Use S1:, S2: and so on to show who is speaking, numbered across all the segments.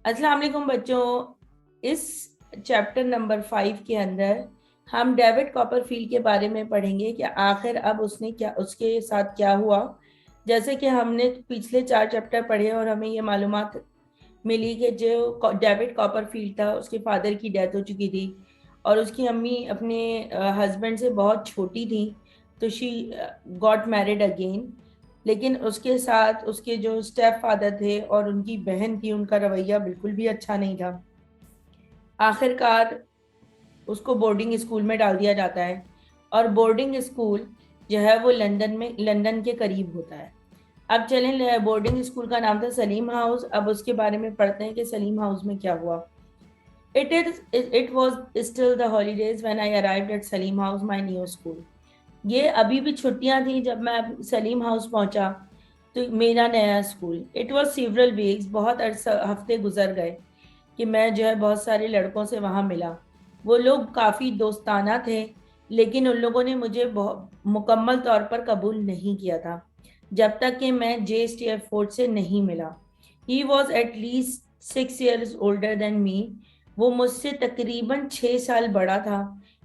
S1: अस्सलाम वालेकुम बच्चों। इस चैप्टर नंबर 5 के अंदर हम डेविड कॉपरफील्ड के बारे में पढ़ेंगे कि आखिर अब उसने क्या, उसके साथ क्या हुआ। जैसे कि हमने पिछले 4 चैप्टर पढ़े और हमें ये मालूमात मिली कि जो डेविड कॉपरफील्ड था उसके फादर की डेथ हो चुकी थी और उसकी अम्मी अपने हस्बैंड से बहुत छोटी थी, तो शी गॉट मैरिड अगेन। लेकिन उसके साथ उसके जो स्टेप फादर थे और उनकी बहन थी, उनका रवैया बिल्कुल भी अच्छा नहीं था। आखिरकार उसको बोर्डिंग स्कूल में डाल दिया जाता है और बोर्डिंग स्कूल जो है वो लंदन के करीब होता है। अब चलें, बोर्डिंग स्कूल का नाम था सलीम हाउस। अब उसके बारे में पढ़ते हैं कि सलीम हाउस में क्या हुआ। It was still the holidays when I arrived at Salim House, my new school. ये अभी भी छुट्टियां थी जब मैं सलीम हाउस पहुंचा, तो मेरा नया school. It was several weeks, बहुत हफ्ते गुजर गए कि मैं जो है बहुत सारे लड़कों से वहाँ मिला। वो लोग काफ़ी दोस्ताना थे, लेकिन उन लोगों ने मुझे बहुत मुकम्मल तौर पर कबूल नहीं किया था जब तक कि मैं JSTF फोर्ट से नहीं मिला। He was at least 6 years older than me. वो मुझसे तकरीबन 6 साल बड़ा था।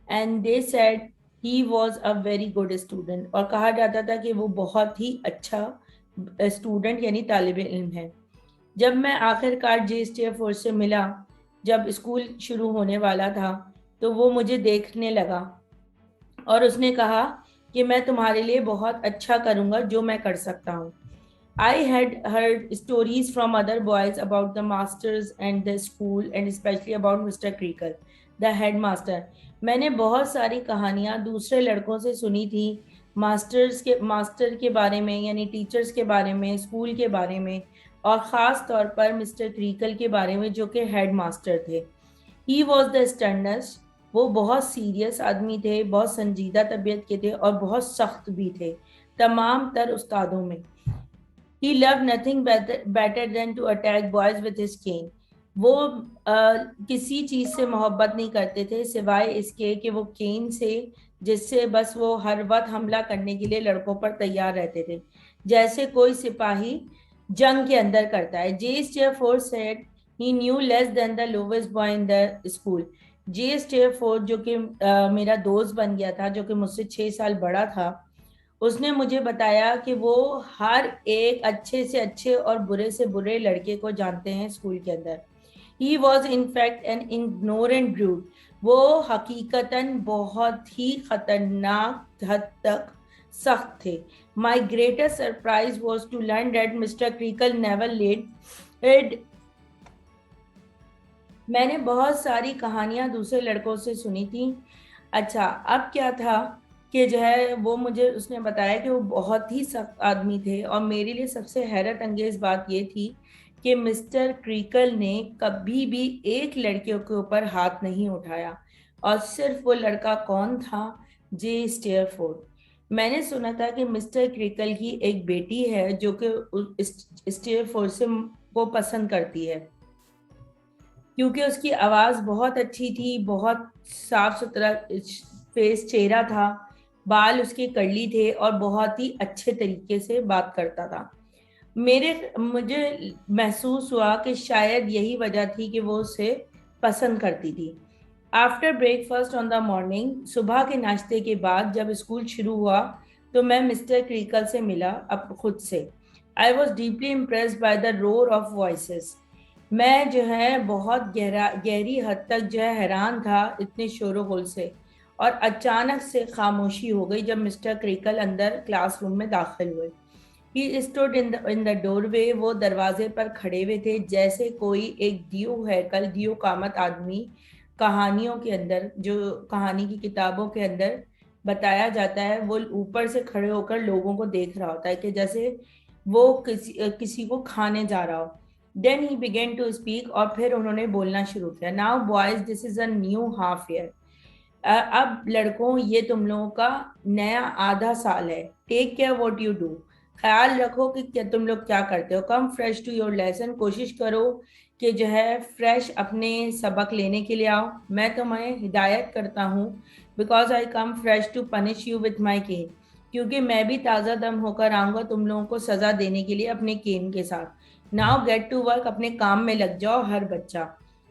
S1: And they said he was a very good student, और कहा जाता था कि वो बहुत ही अच्छा स्टूडेंट यानी तालिब इल्म है। जब मैं आखिरकार JSTF फोर्स से मिला, जब स्कूल शुरू होने वाला था, तो वो मुझे देखने लगा और उसने कहा कि मैं तुम्हारे लिए बहुत अच्छा करूँगा जो मैं कर सकता हूँ। I had heard stories from other boys about the masters and the school and especially about Mr. Creakle, the headmaster. मैंने बहुत सारी कहानियाँ दूसरे लड़कों से सुनी थी मास्टर के बारे में, यानी टीचर्स के बारे में, स्कूल के बारे में, और ख़ास तौर पर मिस्टर क्रीकल के बारे में जो कि हेड मास्टर थे। He was the sternest. वो बहुत सीरियस आदमी थे, बहुत संजीदा तबीयत के थे और बहुत सख्त भी थे तमाम तर उस्तादों में। He loved nothing better than to attack boys with his cane. वो किसी चीज से मोहब्बत नहीं करते थे सिवाय इसके कि वो केन से, जिससे बस वो हर वक्त हमला करने के लिए लड़कों पर तैयार रहते थे, जैसे कोई सिपाही जंग के अंदर करता है। JSTF4 said he knew less than the lowest boy in the school. JSTF4 जो कि मेरा दोस्त बन गया था, जो कि मुझसे 6 साल बड़ा था, उसने मुझे बताया कि वो हर एक अच्छे से अच्छे और बुरे से बुरे लड़के को जानते हैं स्कूल के अंदर। He was in fact an ignorant brute. वो हकीकतन बहुत ही खतरनाक हद तक सख्त थे। My greatest surprise was to learn that mister Creakle never late. मैंने बहुत सारी कहानियां दूसरे लड़कों से सुनी थी। अच्छा, अब क्या था कि जो है वो मुझे उसने बताया कि वो बहुत ही सख्त आदमी थे, और मेरे लिए सबसे हैरत अंगेज बात ये थी कि मिस्टर क्रीकल ने कभी भी एक लड़के के ऊपर हाथ नहीं उठाया। और सिर्फ वो लड़का कौन था? जे स्टेयरफोर्ड। मैंने सुना था कि मिस्टर क्रीकल की एक बेटी है जो कि स्टेयरफोर्ड से को पसंद करती है, क्योंकि उसकी आवाज़ बहुत अच्छी थी, बहुत साफ सुथरा फेस चेहरा था, बाल उसके कर्ली थे और बहुत ही अच्छे तरीके से बात करता था। मुझे महसूस हुआ कि शायद यही वजह थी कि वो उसे पसंद करती थी। After breakfast on the morning, सुबह के नाश्ते के बाद जब स्कूल शुरू हुआ, तो मैं मिस्टर क्रीकल से मिला अब खुद से। I was deeply impressed by the roar of voices. मैं जो है बहुत गहरी हद तक जो है हैरान था इतने शोर गुल से। और अचानक से खामोशी हो गई जब मिस्टर क्रिकल अंदर क्लासरूम में दाखिल हुए। He stood in the doorway. वो दरवाजे पर खड़े हुए थे जैसे कोई एक दियो कामत आदमी कहानियों के अंदर, जो कहानी की किताबों के अंदर बताया जाता है, वो ऊपर से खड़े होकर लोगों को देख रहा होता है कि जैसे वो किसी को खाने जा रहा हो। Then he began to speak, और फिर उन्होंने बोलना शुरू किया। Now boys, this is a new half year. अब लड़कों, ये तुम लोगों का नया आधा साल है। Take care what you do. ख्याल रखो कि क्या तुम लोग क्या करते हो। Come fresh to your lesson. कोशिश करो कि जो है फ्रेश अपने सबक लेने के लिए आओ। मैं तुम्हें हिदायत करता हूँ, because I come fresh to punish you with my cane, क्योंकि मैं भी ताज़ा दम होकर आऊंगा तुम लोगों को सजा देने के लिए अपने केन के साथ। नाउ गेट टू वर्क, अपने काम में लग जाओ हर बच्चा।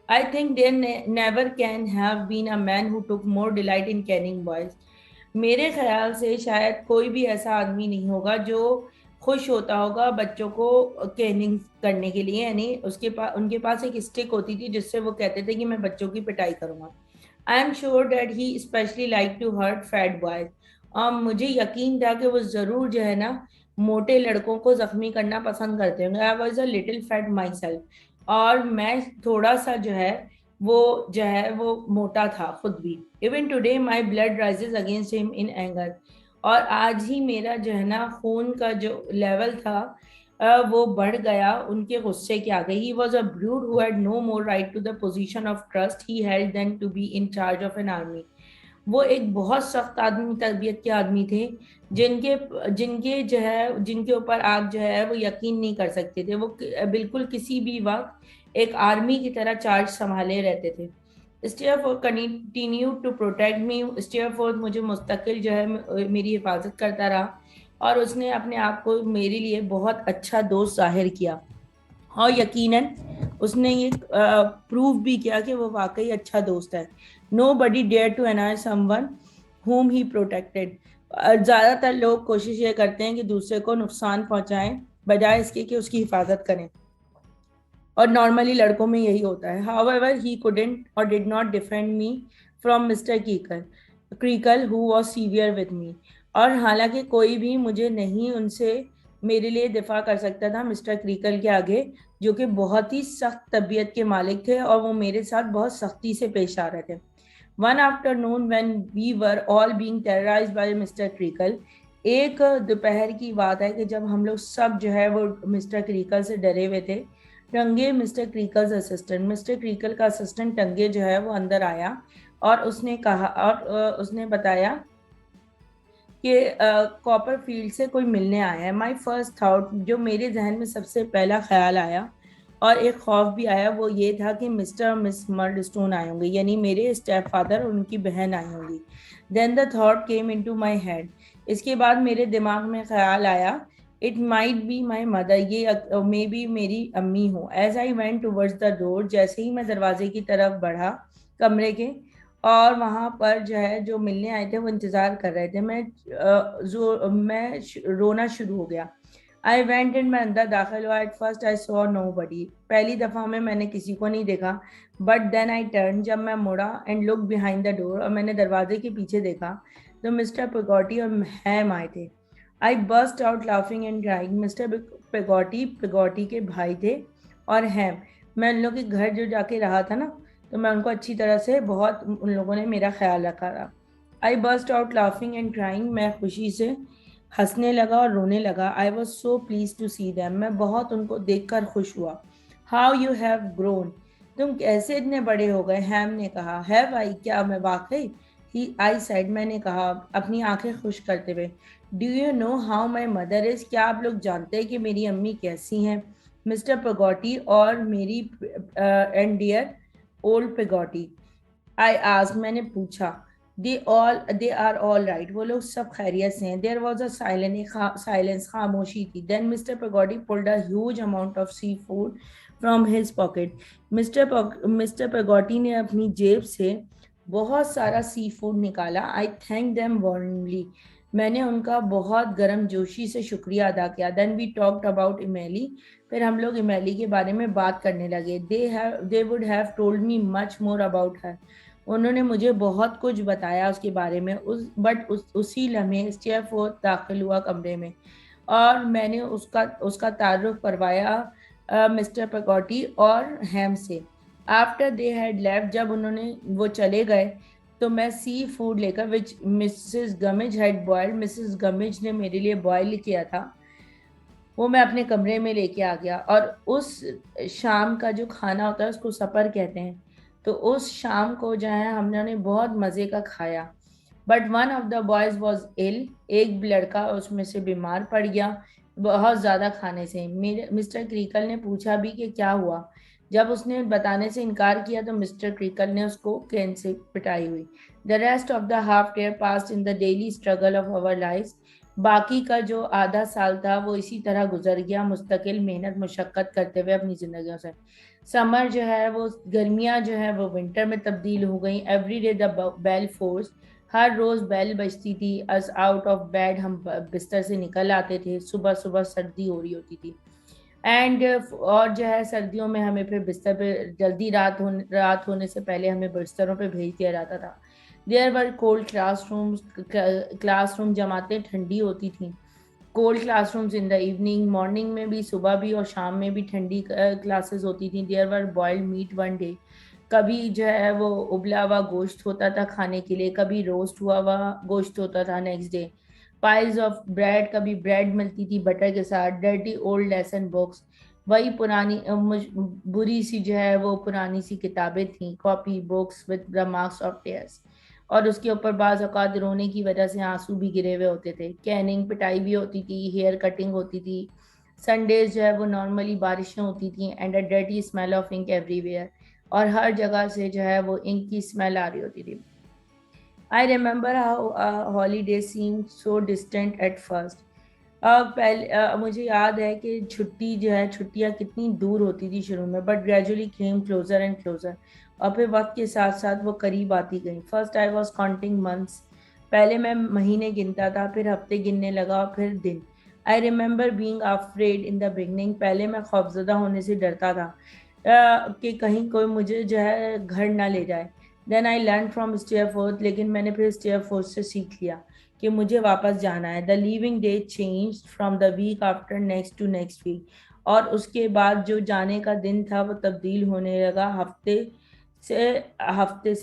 S1: I think there never can have been a man who took more delight in caning boys. मेरे ख्याल से शायद कोई भी ऐसा आदमी नहीं होगा जो खुश होता होगा बच्चों को कैनिंग करने के लिए, यानी उनके पास एक स्टिक होती थी जिससे वो कहते थे कि मैं बच्चों की पिटाई करूंगा। I am sure that he specially like to hurt fat boys. मुझे यकीन था कि वो जरूर जो है ना मोटे लड़कों को जख्मी करना पसंद करते होंगे। I was a little fat my self, और मैं थोड़ा सा जो है वो मोटा था खुद भी। Even today my blood rises against him in anger. और आज ही मेरा जो है ना खून का जो लेवल था वो बढ़ गया उनके गुस्से के आगे। He was a brute who had no more right to the position of trust he had then to be in charge of an army. वो एक बहुत सख्त आदमी, तबीयत के आदमी थे, जिनके जिनके जो है जिनके ऊपर आप जो है वो यकीन नहीं कर सकते थे। वो बिल्कुल किसी भी वक्त एक आर्मी की तरह चार्ज संभाले रहते थे। स्टीयरफोर्ड कंटिन्यू टू प्रोटेक्ट मी। स्टीयरफोर्ड मुझे मुस्तकिल जो है मेरी हिफाजत करता रहा, और उसने अपने आप को मेरे लिए बहुत अच्छा दोस्त जाहिर किया। और यकीनन उसने ये प्रूव भी किया कि वो वाकई अच्छा दोस्त है। Nobody dare to annoy someone whom he protected। ज़्यादातर लोग कोशिश ये करते हैं कि दूसरे को नुकसान पहुंचाएं बजाय इसके कि उसकी हिफाजत करें, और नॉर्मली लड़कों में यही होता है। However, he couldn't or did not defend me from Mr. Creakle who was severe with me। और हालांकि कोई भी मुझे नहीं उनसे मेरे लिए दिफा कर सकता था मिस्टर क्रीकल के आगे, जो कि बहुत ही सख्त तबीयत के मालिक थे और वो मेरे साथ बहुत सख्ती से पेश आ रहे थे। One afternoon when we were all being terrorised by mister Creakle. एक दोपहर की बात है कि जब हम लोग सब जो है वो मिस्टर क्रीकल से डरे हुए थे। टंगे मिस्टर क्रीकल का असिस्टेंट टंगे जो है वो अंदर आया और उसने कहा और उसने बताया कि कॉपर फील्ड से कोई मिलने आया है। माई फर्स्ट थॉट, जो मेरे जहन में सबसे पहला ख्याल आया और एक खौफ भी आया, वो ये था कि मिस्टर और मिस मर्डस्टोन आए होंगे, यानी मेरे स्टेप फादर और उनकी बहन आई होंगी। Then the thought came into my head. इसके बाद मेरे दिमाग में ख्याल आया, it might be my mother, ये मे बी मेरी अम्मी हो। As I went towards the door, जैसे ही मैं दरवाजे की तरफ बढ़ा कमरे के, और वहां पर जो है जो मिलने आए थे वो इंतजार कर रहे थे, मैं रोना शुरू हो गया। आई वेंट इन, मैं अंदर दाखिल हुआ। At first I saw nobody, पहली दफा में मैंने किसी को नहीं देखा। बट देन आई टर्न, जब मैं मुड़ा and look behind the door, और मैंने दरवाजे के पीछे देखा, तो मिस्टर पेगोटी और हैम आए थे। I burst out laughing and crying. Mister Peggotty के भाई थे, और हैम, मैं उन लोगों के घर जो जाके रहा था ना, तो मैं उनको अच्छी तरह से, बहुत उन लोगों ने मेरा ख्याल रखा था। I burst out laughing and crying, मैं खुशी से हंसने लगा और रोने लगा। I was so pleased to see them, मैं बहुत उनको देखकर खुश हुआ। हाउ यू हैव ग्रोन, तुम कैसे इतने बड़े हो गए, हैम ने कहा। हैव आई, क्या मैं वाकई, ही आई सेड, मैंने कहा अपनी आंखें खुश करते हुए। Do you know how my mother is, क्या आप लोग जानते हैं कि मेरी अम्मी कैसी हैं, मिस्टर पेगोटी और मेरी and dear old Peggotty. I asked, मैंने पूछा। दे आर ऑल राइट, वो लोग सब खैरियत से हैं। देयर वॉज अ साइलेंस, खामोशी थी। Then mister Peggotty pulled a huge amount of seafood from his pocket. Mister Peggotty ने अपनी जेब से बहुत सारा सी फूड निकाला। आई थैंक देम वार्मली, मैंने उनका बहुत गर्म जोशी से शुक्रिया अदा किया। Then we talked about Emily, फिर हम लोग इमेली के बारे में बात करने लगे। They would have told me much more about her, उन्होंने मुझे बहुत कुछ बताया उसके बारे में। उसी लम्हे स्टीयरफोर्ड दाखिल हुआ कमरे में, और मैंने उसका तारुफ करवाया मिस्टर पेगोटी और हैम से। आफ्टर दे हैड लेफ्ट, जब वो चले गए, तो मैं सी फूड लेकर, विच Mrs gummies had boiled, Mrs gummies ने मेरे लिए बॉयल किया था, वो मैं अपने कमरे में लेके आ गया। और उस शाम का जो खाना होता है उसको सपर कहते हैं, तो उस शाम को जो है हमने बहुत मज़े का खाया। But one of the boys was ill, एक लड़का उसमें से बीमार पड़ गया बहुत ज़्यादा खाने से। मेरे मिस्टर क्रीकल ने पूछा भी कि क्या हुआ। जब उसने बताने से इनकार किया तो मिस्टर क्रीकल ने उसको कैन से पिटाई हुई। The rest of the half year passed in the daily struggle of our life, باقی کا جو آدھا سال تھا وہ اسی طرح گزر گیا، مستقل محنت مشقت کرتے ہوئے اپنی زندگیوں سے۔ سمر جو ہے وہ گرمیاں جو ہے وہ ونٹر میں تبدیل ہو گئیں۔ Every day the bell force, ہر روز بیل بجتی تھی۔ از آؤٹ آف بیڈ، ہم بستر سے نکل آتے تھے، صبح صبح سردی ہو رہی ہوتی تھی، اینڈ اور جو ہے سردیوں میں ہمیں پھر بستر پہ جلدی رات ہونے سے پہلے ہمیں بستروں پہ بھیج دیا جاتا تھا۔ دیر ور کولڈ کلاس روم جماعتیں ٹھنڈی ہوتی تھیں، cold classrooms in the evening, morning میں بھی، صبح بھی اور شام میں بھی ٹھنڈی کلاسز ہوتی تھیں۔ دیر ور بوائلڈ میٹ ون ڈے، کبھی جو ہے وہ ابلا ہوا گوشت ہوتا تھا کھانے کے لیے، کبھی روسٹ ہوا ہوا گوشت ہوتا تھا next day, piles of bread, کبھی بریڈ ملتی تھی بٹر کے ساتھ، ڈرٹی اولڈ لیسن بکس، وہی پرانی بری سی جو ہے وہ پرانی سی کتابیں تھیں، copy books with the marks of tears, اور اس کے اوپر بعض اوقات رونے کی وجہ سے آنسو بھی گرے ہوئے ہوتے تھے۔ کیننگ، پٹائی بھی ہوتی تھی، ہیئر کٹنگ ہوتی تھی، سنڈیز جو ہے وہ نارملی بارشیں ہوتی تھیں، and a dirty smell of ink everywhere, اور ہر جگہ سے جو ہے وہ انک کی اسمیل آ رہی ہوتی تھی۔ I remember how a holiday seemed so distant at first. مجھے یاد ہے کہ چھٹی جو ہے چھٹیاں کتنی دور ہوتی تھی شروع میں، but gradually came closer and closer, اور پھر وقت کے ساتھ ساتھ وہ قریب آتی گئیں۔ First I was counting months, پہلے میں مہینے گنتا تھا، پھر ہفتے گننے لگا، اور پھر دن۔ I remember being afraid in the beginning, پہلے میں خوفزدہ ہونے سے ڈرتا تھا کہ کہیں کوئی مجھے جو ہے گھر نہ لے جائے۔ Then I learn from Steerforth, لیکن میں نے پھر اسٹیئر فورتھ سے سیکھ لیا کہ مجھے واپس جانا ہے۔ The leaving day change from the week after next to next week, اور اس کے بعد جو جانے کا دن تھا وہ تبدیل ہونے لگا ہفتے سے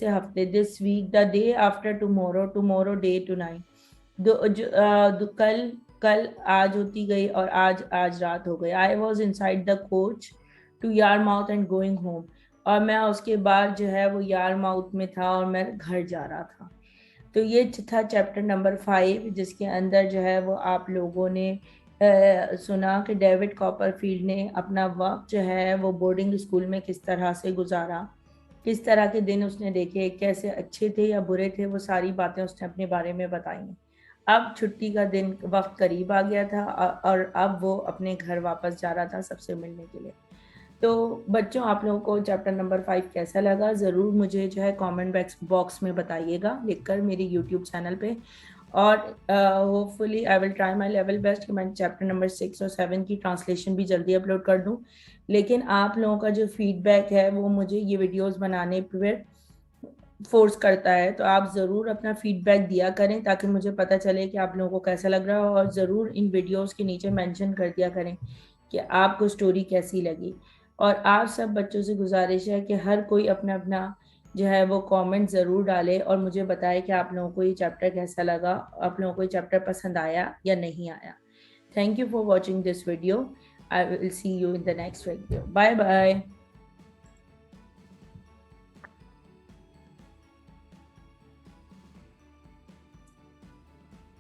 S1: ہفتے۔ This week, the day after tomorrow, tomorrow day tonight, کل آج ہوتی گئی، اور آج رات ہو گئی۔ I was inside the coach to Yarmouth and going home, اور میں اس کے بعد جو ہے وہ یار ماؤتھ میں تھا اور میں گھر جا رہا تھا۔ تو یہ تھا چیپٹر نمبر 5، جس کے اندر جو ہے وہ آپ لوگوں نے سنا کہ ڈیوڈ کاپر فیلڈ نے اپنا وقت جو ہے وہ بورڈنگ اسکول میں کس طرح سے گزارا، کس طرح کے دن اس نے دیکھے، کیسے اچھے تھے یا برے تھے، وہ ساری باتیں اس نے اپنے بارے میں بتائی ہیں۔ اب چھٹی کا دن وقت قریب آ گیا تھا، اور اب وہ اپنے گھر واپس جا رہا تھا سب سے ملنے کے لیے۔ تو بچوں، آپ لوگوں کو چیپٹر نمبر 5 کیسا لگا ضرور مجھے جو ہے کامنٹ باکس میں بتائیے گا لکھ کر میری یوٹیوب چینل پہ، اور hope fully I will try my level best کہ میں چیپٹر نمبر 6 اور 7 کی ٹرانسلیشن بھی جلدی اپلوڈ کر دوں۔ لیکن آپ لوگوں کا جو فیڈ بیک ہے وہ مجھے یہ ویڈیوز بنانے پہ فورس کرتا ہے، تو آپ ضرور اپنا فیڈ بیک دیا کریں تاکہ مجھے پتہ چلے کہ آپ لوگوں کو کیسا لگ رہا ہو، اور ضرور ان ویڈیوز کے نیچے مینشن کر دیا کریں کہ آپ کو سٹوری کیسی لگی۔ اور آپ سب بچوں سے گزارش ہے کہ ہر کوئی اپنا اپنا جو ہے وہ کامنٹ ضرور ڈالے اور مجھے بتائے کہ آپ لوگوں کو یہ چیپٹر کیسا لگا، آپ لوگوں کو یہ چیپٹر پسند آیا یا نہیں آیا۔ Thank you for watching this video, I will see you in the next video, bye bye.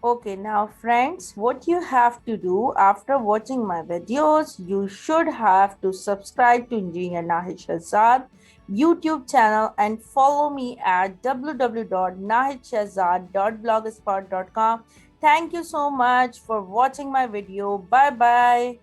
S1: Okay, now friends, what you have to do after watching my videos, you should have to subscribe to Engineer Nahid Shahzad YouTube channel and follow me at www.nahidshahzad.blogspot.com. Thank you so much for watching my video. Bye bye.